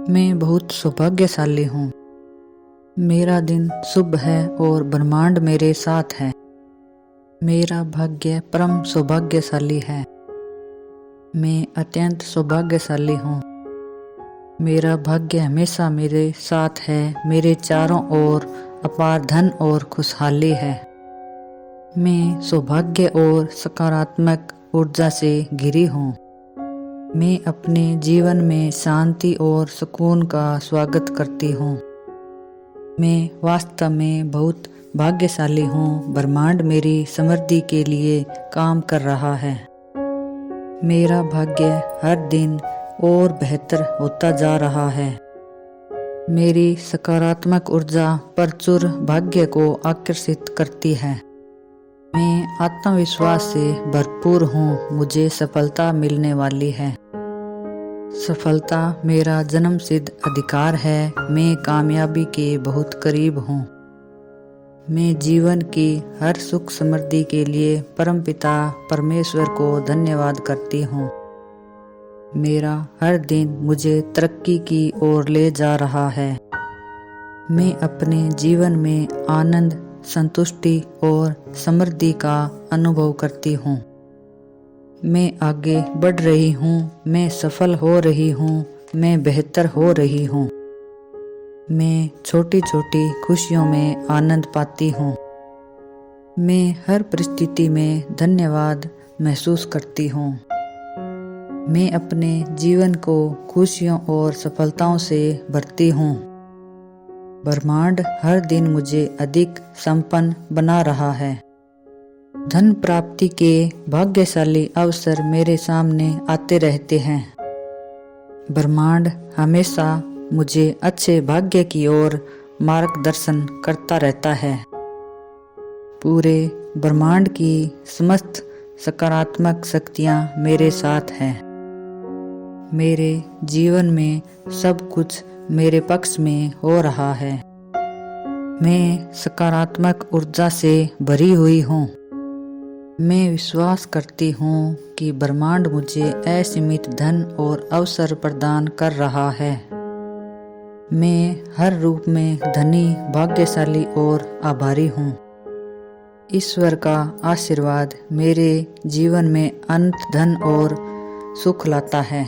मैं बहुत सौभाग्यशाली हूँ। मेरा दिन शुभ है और ब्रह्मांड मेरे साथ है। मेरा भाग्य परम सौभाग्यशाली है। मैं अत्यंत सौभाग्यशाली हूँ। मेरा भाग्य हमेशा मेरे साथ है। मेरे चारों ओर अपार धन और खुशहाली है। मैं सौभाग्य और सकारात्मक ऊर्जा से घिरी हूँ। मैं अपने जीवन में शांति और सुकून का स्वागत करती हूँ। मैं वास्तव में बहुत भाग्यशाली हूँ। ब्रह्मांड मेरी समृद्धि के लिए काम कर रहा है। मेरा भाग्य हर दिन और बेहतर होता जा रहा है। मेरी सकारात्मक ऊर्जा प्रचुर भाग्य को आकर्षित करती है। मैं आत्मविश्वास से भरपूर हूँ। मुझे सफलता मिलने वाली है। सफलता मेरा जन्मसिद्ध अधिकार है। मैं कामयाबी के बहुत करीब हूँ। मैं जीवन की हर सुख समृद्धि के लिए परमपिता परमेश्वर को धन्यवाद करती हूँ। मेरा हर दिन मुझे तरक्की की ओर ले जा रहा है। मैं अपने जीवन में आनंद, संतुष्टि और समृद्धि का अनुभव करती हूँ। मैं आगे बढ़ रही हूँ। मैं सफल हो रही हूँ। मैं बेहतर हो रही हूँ। मैं छोटी छोटी खुशियों में आनंद पाती हूँ। मैं हर परिस्थिति में धन्यवाद महसूस करती हूँ। मैं अपने जीवन को खुशियों और सफलताओं से भरती हूँ। ब्रह्मांड हर दिन मुझे अधिक संपन्न बना रहा है। धन प्राप्ति के भाग्यशाली अवसर मेरे सामने आते रहते हैं। ब्रह्मांड हमेशा मुझे अच्छे भाग्य की ओर मार्गदर्शन करता रहता है। पूरे ब्रह्मांड की समस्त सकारात्मक शक्तियाँ मेरे साथ हैं। मेरे जीवन में सब कुछ मेरे पक्ष में हो रहा है। मैं सकारात्मक ऊर्जा से भरी हुई हूँ। मैं विश्वास करती हूँ कि ब्रह्मांड मुझे असीमित धन और अवसर प्रदान कर रहा है। मैं हर रूप में धनी, भाग्यशाली और आभारी हूँ। ईश्वर का आशीर्वाद मेरे जीवन में अनंत धन और सुख लाता है।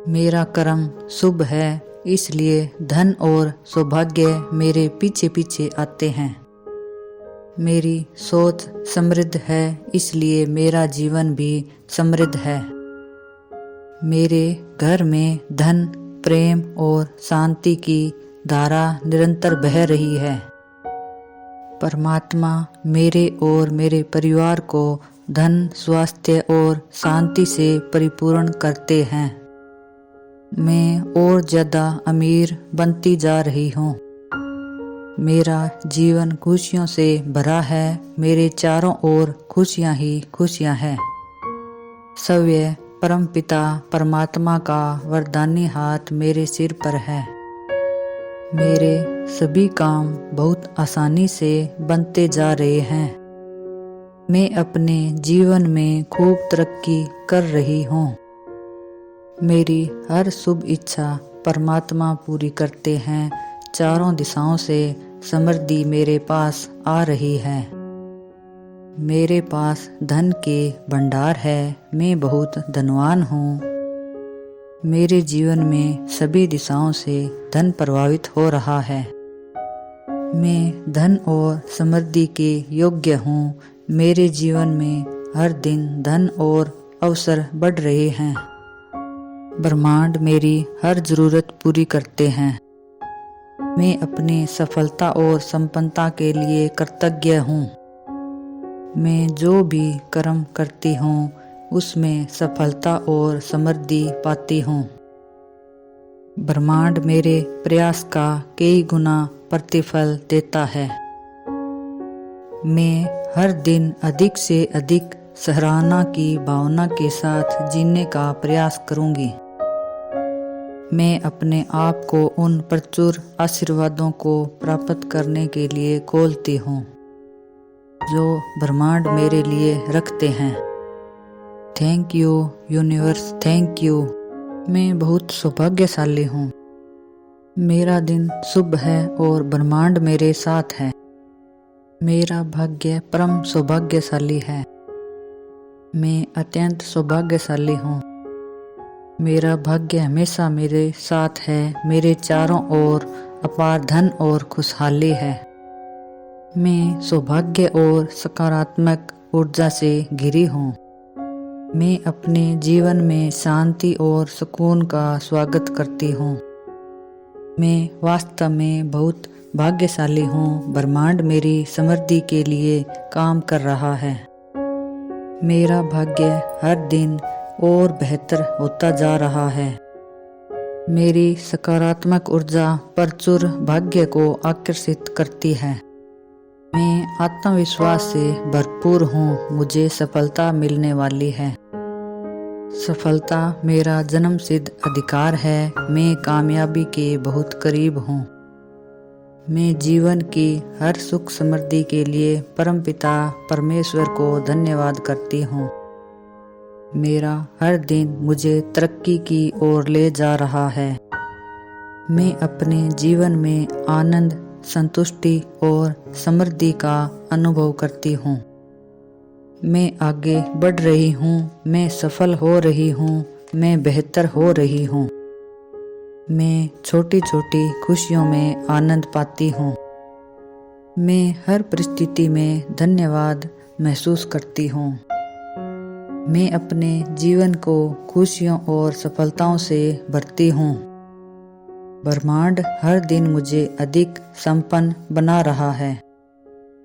मेरा कर्म शुभ है, इसलिए धन और सौभाग्य मेरे पीछे पीछे आते हैं। मेरी सोच समृद्ध है, इसलिए मेरा जीवन भी समृद्ध है। मेरे घर में धन, प्रेम और शांति की धारा निरंतर बह रही है। परमात्मा मेरे और मेरे परिवार को धन, स्वास्थ्य और शांति से परिपूर्ण करते हैं। मैं और ज्यादा अमीर बनती जा रही हूँ। मेरा जीवन खुशियों से भरा है। मेरे चारों ओर खुशियाँ ही खुशियाँ हैं। सव्य परमपिता परमात्मा का वरदानी हाथ मेरे सिर पर है। मेरे सभी काम बहुत आसानी से बनते जा रहे हैं। मैं अपने जीवन में खूब तरक्की कर रही हूँ। मेरी हर शुभ इच्छा परमात्मा पूरी करते हैं। चारों दिशाओं से समृद्धि मेरे पास आ रही है। मेरे पास धन के भंडार है। मैं बहुत धनवान हूँ। मेरे जीवन में सभी दिशाओं से धन प्रवाहित हो रहा है। मैं धन और समृद्धि के योग्य हूँ। मेरे जीवन में हर दिन धन और अवसर बढ़ रहे हैं। ब्रह्मांड मेरी हर जरूरत पूरी करते हैं। मैं अपनी सफलता और संपन्नता के लिए कृतज्ञ हूँ। मैं जो भी कर्म करती हूँ उसमें सफलता और समृद्धि पाती हूँ। ब्रह्मांड मेरे प्रयास का कई गुना प्रतिफल देता है। मैं हर दिन अधिक से अधिक सराहना की भावना के साथ जीने का प्रयास करूँगी। मैं अपने आप को उन प्रचुर आशीर्वादों को प्राप्त करने के लिए खोलती हूँ जो ब्रह्मांड मेरे लिए रखते हैं। Thank you universe, thank you. मैं बहुत सौभाग्यशाली हूँ। मेरा दिन शुभ है और ब्रह्मांड मेरे साथ है। मेरा भाग्य परम सौभाग्यशाली है। मैं अत्यंत सौभाग्यशाली हूँ। मेरा भाग्य हमेशा मेरे साथ है। मेरे चारों ओर अपार धन और खुशहाली है। मैं सौभाग्य और सकारात्मक ऊर्जा से घिरी हूँ। मैं अपने जीवन में शांति और सुकून का स्वागत करती हूँ। मैं वास्तव में बहुत भाग्यशाली हूँ। ब्रह्मांड मेरी समृद्धि के लिए काम कर रहा है। मेरा भाग्य हर दिन और बेहतर होता जा रहा है। मेरी सकारात्मक ऊर्जा प्रचुर भाग्य को आकर्षित करती है। मैं आत्मविश्वास से भरपूर हूँ। मुझे सफलता मिलने वाली है। सफलता मेरा जन्मसिद्ध अधिकार है। मैं कामयाबी के बहुत करीब हूँ। मैं जीवन की हर सुख समृद्धि के लिए परमपिता परमेश्वर को धन्यवाद करती हूँ। मेरा हर दिन मुझे तरक्की की ओर ले जा रहा है। मैं अपने जीवन में आनंद, संतुष्टि और समृद्धि का अनुभव करती हूँ। मैं आगे बढ़ रही हूँ। मैं सफल हो रही हूँ। मैं बेहतर हो रही हूँ। मैं छोटी छोटी खुशियों में आनंद पाती हूँ। मैं हर परिस्थिति में धन्यवाद महसूस करती हूँ। मैं अपने जीवन को खुशियों और सफलताओं से भरती हूँ। ब्रह्मांड हर दिन मुझे अधिक संपन्न बना रहा है।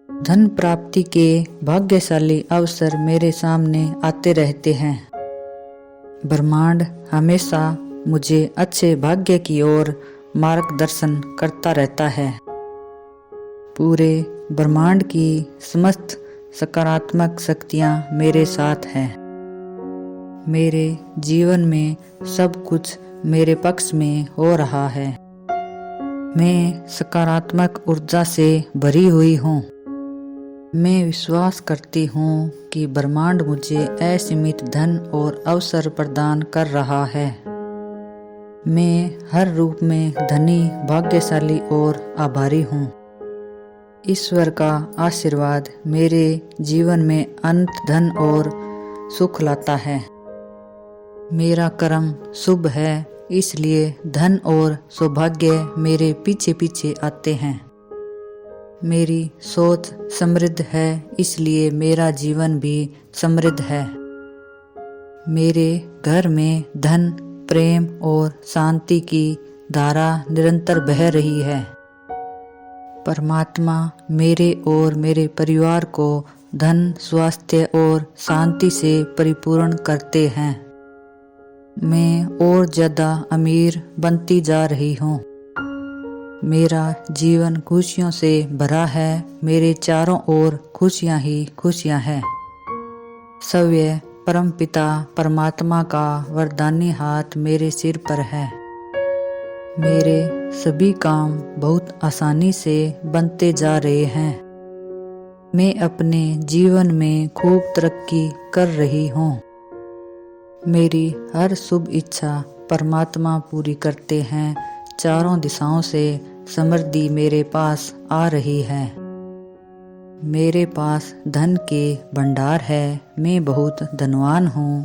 धन प्राप्ति के भाग्यशाली अवसर मेरे सामने आते रहते हैं। ब्रह्मांड हमेशा मुझे अच्छे भाग्य की ओर मार्गदर्शन करता रहता है। पूरे ब्रह्मांड की समस्त सकारात्मक शक्तियाँ मेरे साथ हैं। मेरे जीवन में सब कुछ मेरे पक्ष में हो रहा है। मैं सकारात्मक ऊर्जा से भरी हुई हूँ। मैं विश्वास करती हूँ कि ब्रह्मांड मुझे असीमित धन और अवसर प्रदान कर रहा है। मैं हर रूप में धनी, भाग्यशाली और आभारी हूँ। ईश्वर का आशीर्वाद मेरे जीवन में अनंत धन और सुख लाता है। मेरा कर्म शुभ है, इसलिए धन और सौभाग्य मेरे पीछे पीछे आते हैं। मेरी सोच समृद्ध है, इसलिए मेरा जीवन भी समृद्ध है। मेरे घर में धन, प्रेम और शांति की धारा निरंतर बह रही है। परमात्मा मेरे और मेरे परिवार को धन, स्वास्थ्य और शांति से परिपूर्ण करते हैं। मैं और ज्यादा अमीर बनती जा रही हूँ। मेरा जीवन खुशियों से भरा है। मेरे चारों ओर खुशियाँ ही खुशियाँ हैं। सव्य परमपिता परमात्मा का वरदानी हाथ मेरे सिर पर है। मेरे सभी काम बहुत आसानी से बनते जा रहे हैं। मैं अपने जीवन में खूब तरक्की कर रही हूँ। मेरी हर शुभ इच्छा परमात्मा पूरी करते हैं। चारों दिशाओं से समृद्धि मेरे पास आ रही है। मेरे पास धन के भंडार है। मैं बहुत धनवान हूँ।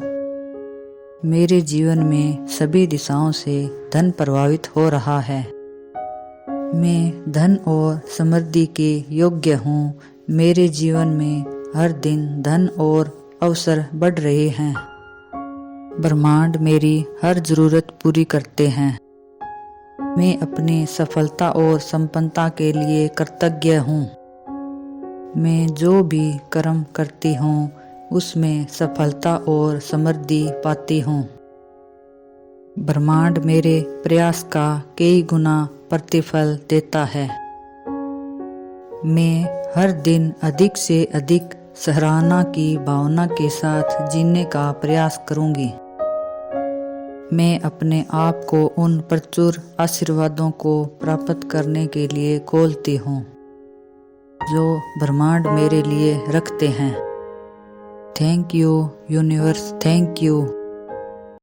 मेरे जीवन में सभी दिशाओं से धन प्रवाहित हो रहा है। मैं धन और समृद्धि के योग्य हूँ। मेरे जीवन में हर दिन धन और अवसर बढ़ रहे हैं। ब्रह्मांड मेरी हर जरूरत पूरी करते हैं। मैं अपनी सफलता और संपन्नता के लिए कृतज्ञ हूँ। मैं जो भी कर्म करती हूँ उसमें सफलता और समृद्धि पाती हूँ। ब्रह्मांड मेरे प्रयास का कई गुना प्रतिफल देता है। मैं हर दिन अधिक से अधिक सराहना की भावना के साथ जीने का प्रयास करूँगी। मैं अपने आप को उन प्रचुर आशीर्वादों को प्राप्त करने के लिए खोलती हूँ जो ब्रह्मांड मेरे लिए रखते हैं। Thank you universe, thank you.